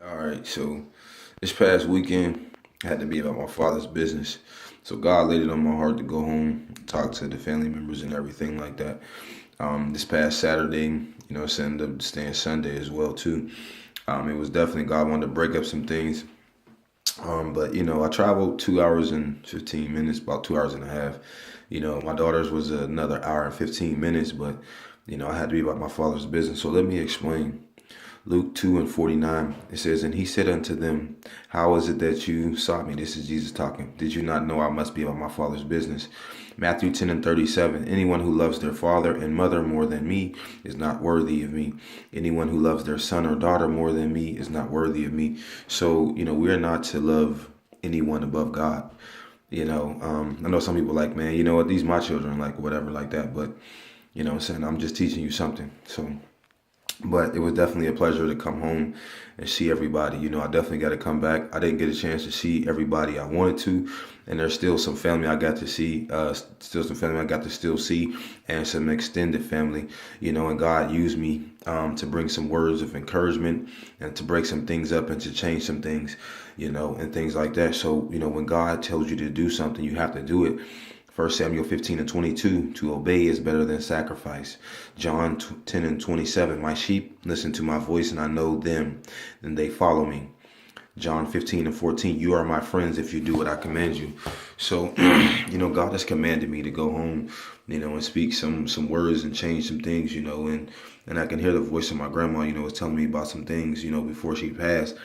All right, so this past weekend I had to be about my father's business. So God laid it on my heart to go home, talk to the family members and everything like that. This past Saturday, so ended up staying Sunday as well too. It was definitely God wanted to break up some things. But I traveled 2 hours and 15 minutes, about 2 hours and a half. My daughter's was another hour and 15 minutes, but I had to be about my father's business. So let me explain. Luke 2 and 49, it says, "And he said unto them, How is it that you sought me?" This is Jesus talking. "Did you not know I must be about my Father's business?" Matthew 10 and 37, "Anyone who loves their father and mother more than me is not worthy of me. Anyone who loves their son or daughter more than me is not worthy of me." So, we are not to love anyone above God. I know some people like, man, you know what, these my children, like whatever, like that. But, what I'm saying, I'm just teaching you something. But it was definitely a pleasure to come home and see everybody. I definitely got to come back. I didn't get a chance to see everybody I wanted to, and there's still some family I got to see. Still some family I got to still see, and some extended family. And God used me to bring some words of encouragement and to break some things up and to change some things, and things like that. So when God tells you to do something, you have to do it. 1 Samuel 15 and 22, to obey is better than sacrifice. John 10 and 27, my sheep listen to my voice and I know them, and they follow me. John 15 and 14, you are my friends if you do what I command you. So, God has commanded me to go home, and speak some words and change some things, and I can hear the voice of my grandma, was telling me about some things, before she passed.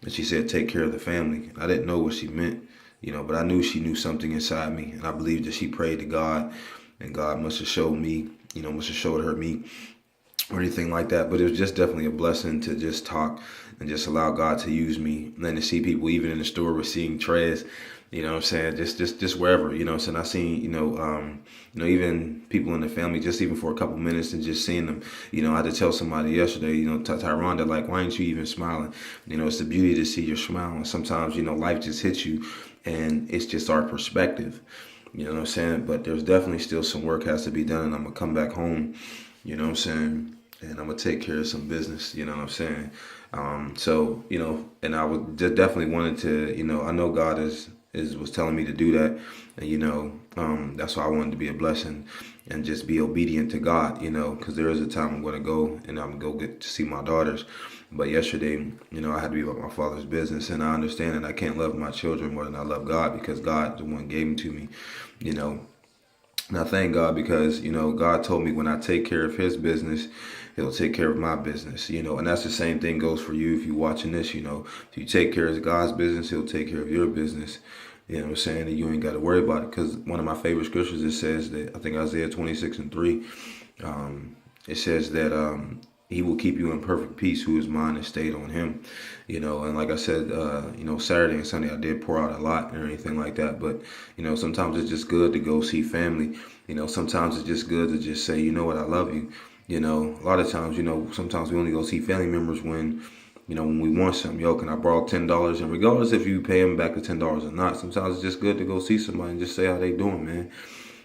And she said, take care of the family. I didn't know what she meant, but I knew she knew something inside me. And I believed that she prayed to God, and God must have showed me, must have showed her me or anything like that. But it was just definitely a blessing to just talk and just allow God to use me. And then to see people even in the store receiving Trez, what I'm saying, just wherever, so I seen, even people in the family, just even for a couple minutes and just seeing them, I had to tell somebody yesterday, Tyronda, like, why ain't you even smiling? It's the beauty to see your smile. And sometimes, life just hits you and it's just our perspective, you know what I'm saying? But there's definitely still some work has to be done, and I'm gonna come back home, and I'm gonna take care of some business, you know what I'm saying? So, and I would just definitely wanted to, I know God is was telling me to do that, and that's why I wanted to be a blessing and just be obedient to God, because there is a time I'm gonna go and I'm gonna go get to see my daughters. But yesterday, I had to be about my father's business, and I understand that I can't love my children more than I love God, because God, the one, gave them to me, you know. And I thank God because, God told me when I take care of his business, he'll take care of my business, and that's the same thing goes for you if you're watching this, if you take care of God's business, he'll take care of your business. You know what I'm saying? And you ain't got to worry about it, because one of my favorite scriptures, it says that, I think Isaiah 26 and 3, it says that he will keep you in perfect peace whose mind is stayed on him. And like I said, Saturday and Sunday I did pour out a lot or anything like that. But, sometimes it's just good to go see family. Sometimes it's just good to just say, you know what, I love you. A lot of times, sometimes we only go see family members when we want something. Yo, can I borrow $10? And regardless if you pay them back the $10 or not, sometimes it's just good to go see somebody and just say how they doing, man.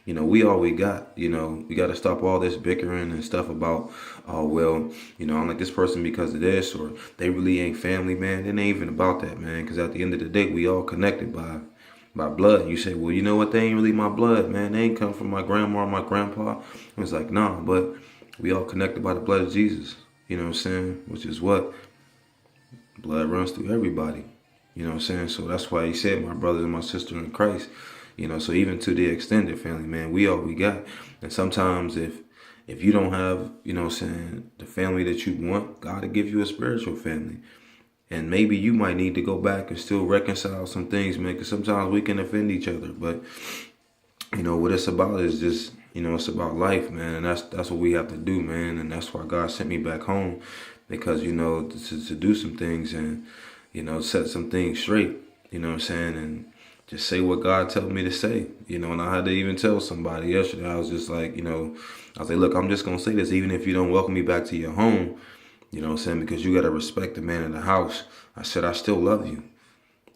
We all we got. We got to stop all this bickering and stuff about, oh, well, I'm like this person because of this, or they really ain't family, man. It ain't even about that, man, because at the end of the day, we all connected by blood. You say, well, you know what? They ain't really my blood, man. They ain't come from my grandma or my grandpa. It's like, nah, but we all connected by the blood of Jesus. You know what I'm saying? Which is what? Blood runs through everybody. You know what I'm saying? So that's why he said, my brother and my sister in Christ. So even to the extended family, man, we all we got. And sometimes if you don't have, the family that you want, God will give you a spiritual family. And maybe you might need to go back and still reconcile some things, man, because sometimes we can offend each other. But, what it's about is just, it's about life, man. And that's what we have to do, man. And that's why God sent me back home, because, to do some things and, set some things straight, you know what I'm saying? And just say what God told me to say, and I had to even tell somebody yesterday. I was just like, I was like, look, I'm just going to say this, even if you don't welcome me back to your home, you know what I'm saying? Because you got to respect the man in the house. I said, I still love you.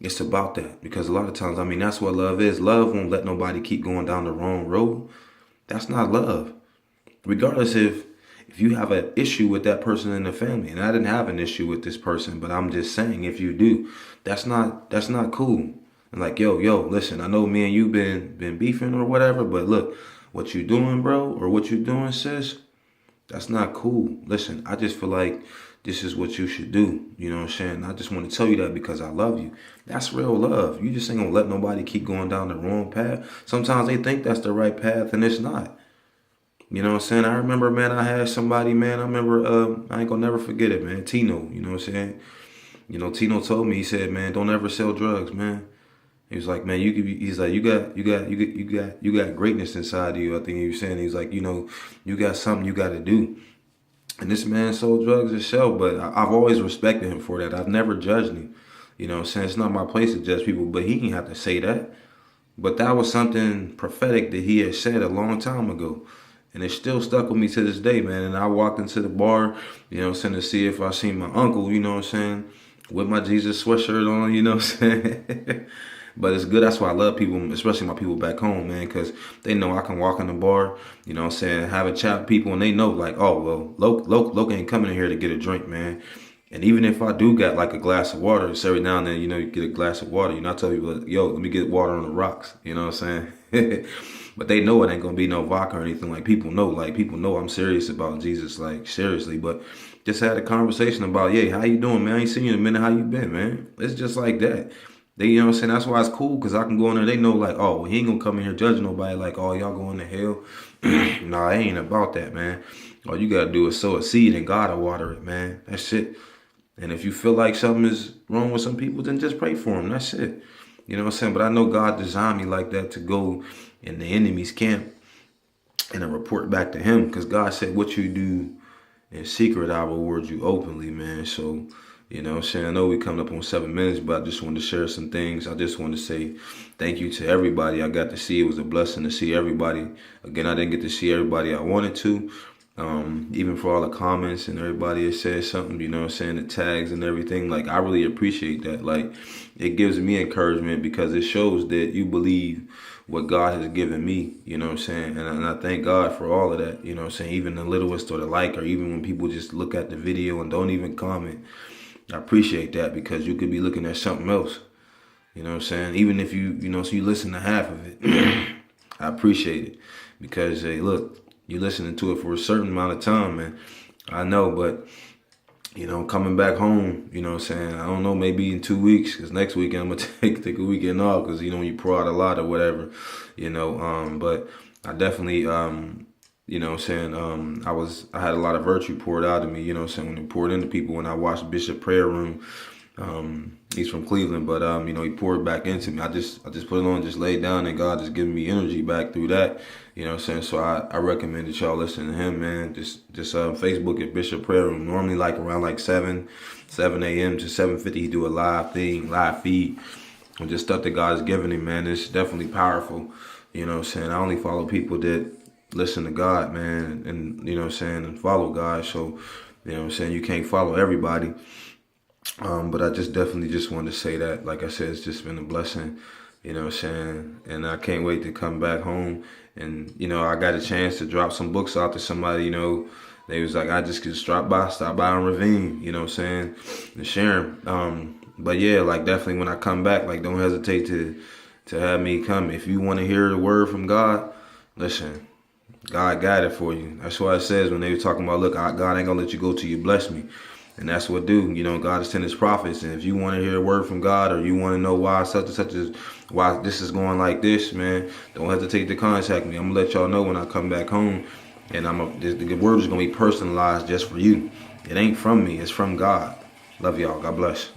It's about that, because a lot of times, that's what love is. Love won't let nobody keep going down the wrong road. That's not love. Regardless if you have an issue with that person in the family, and I didn't have an issue with this person, but I'm just saying, if you do, that's not cool. And like, yo, listen, I know me and you been beefing or whatever, but look, what you doing, bro, or what you doing, sis, that's not cool. Listen, I just feel like this is what you should do. You know what I'm saying? I just want to tell you that because I love you. That's real love. You just ain't gonna let nobody keep going down the wrong path. Sometimes they think that's the right path and it's not. You know what I'm saying? I remember, man, I had somebody, man, I remember, I ain't gonna never forget it, man, Tino, you know what I'm saying? You know, Tino told me, he said, man, don't ever sell drugs, man. He was like, man, you could be, he's like, you got greatness inside of you. I think he was saying, he's like, you know, you got something you got to do. And this man sold drugs himself, but I've always respected him for that. I've never judged him. You know what I'm saying? It's not my place to judge people, but he didn't have to say that. But that was something prophetic that he had said a long time ago. And it still stuck with me to this day, man. And I walked into the bar, you know what I'm saying, to see if I seen my uncle, you know what I'm saying, with my Jesus sweatshirt on, you know what I'm saying? But it's good. That's why I love people, especially my people back home, man, because they know I can walk in the bar, you know what I'm saying, have a chat with people, and they know, like, oh, well, Loke ain't coming in here to get a drink, man. And even if I do got, like, a glass of water, just every now and then, you know, you get a glass of water, you know, I tell people, like, yo, let me get water on the rocks, you know what I'm saying? But they know it ain't going to be no vodka or anything. Like, people know I'm serious about Jesus, like, seriously. But just had a conversation about, yeah, how you doing, man? I ain't seen you in a minute. How you been, man? It's just like that. They, you know what I'm saying? That's why it's cool, because I can go in there. They know, like, oh, well, he ain't going to come in here judging nobody like, oh, y'all going to hell. Nah, it ain't about that, man. All you got to do is sow a seed and God will water it, man. That's it. And if you feel like something is wrong with some people, then just pray for them. That's it. You know what I'm saying? But I know God designed me like that to go in the enemy's camp and then report back to him, because God said, what you do in secret, I will reward you openly, man. So, you know what I'm saying? I know we coming up on 7 minutes, but I just wanted to share some things. I just wanted to say thank you to everybody I got to see. It was a blessing to see everybody. Again, I didn't get to see everybody I wanted to. Even for all the comments and everybody that said something, you know what I'm saying, the tags and everything, like, I really appreciate that. Like, it gives me encouragement because it shows that you believe what God has given me, you know what I'm saying, and I thank God for all of that, you know what I'm saying, even the littlest or the like, or even when people just look at the video and don't even comment. I appreciate that, because you could be looking at something else, you know what I'm saying, even if you know, so you listen to half of it. I appreciate it, because, hey, look, you're listening to it for a certain amount of time, man. I know, but, you know, coming back home, you know what I'm saying, I don't know, maybe in 2 weeks, because next weekend I'm going to take a weekend off, because, you know, you pour out a lot or whatever, you know, but I definitely, you know what I'm saying, I had a lot of virtue poured out of me, you know what I'm saying, when it poured into people, when I watched Bishop Prayer Room. He's from Cleveland, but you know, he poured back into me. I just put it on, just laid down, and God just giving me energy back through that. You know what I'm saying? So I recommend that y'all listen to him, man. Just Facebook at Bishop Prayer Room. Normally like around like 7 a.m. to 7:50, he do a live feed. And just stuff that God has given him, man. It's definitely powerful. You know what I'm saying? I only follow people that listen to God, man, and you know what I'm saying, and follow God. So, you know what I'm saying, you can't follow everybody. But I just definitely just wanted to say that, like I said, it's just been a blessing, you know what I'm saying? And I can't wait to come back home. And, you know, I got a chance to drop some books out to somebody, you know, they was like, I just could stop by on Ravine, you know what I'm saying, and share them. But yeah, like, definitely when I come back, like, don't hesitate to have me come. If you want to hear the word from God, listen, God got it for you. That's why it says when they were talking about, look, God ain't gonna let you go till you bless me. And that's what do, you know, God has sent his prophets. And if you want to hear a word from God, or you want to know why such and such is, why this is going like this, man, don't hesitate to contact me. I'm going to let y'all know when I come back home. And the word is going to be personalized just for you. It ain't from me. It's from God. Love y'all. God bless.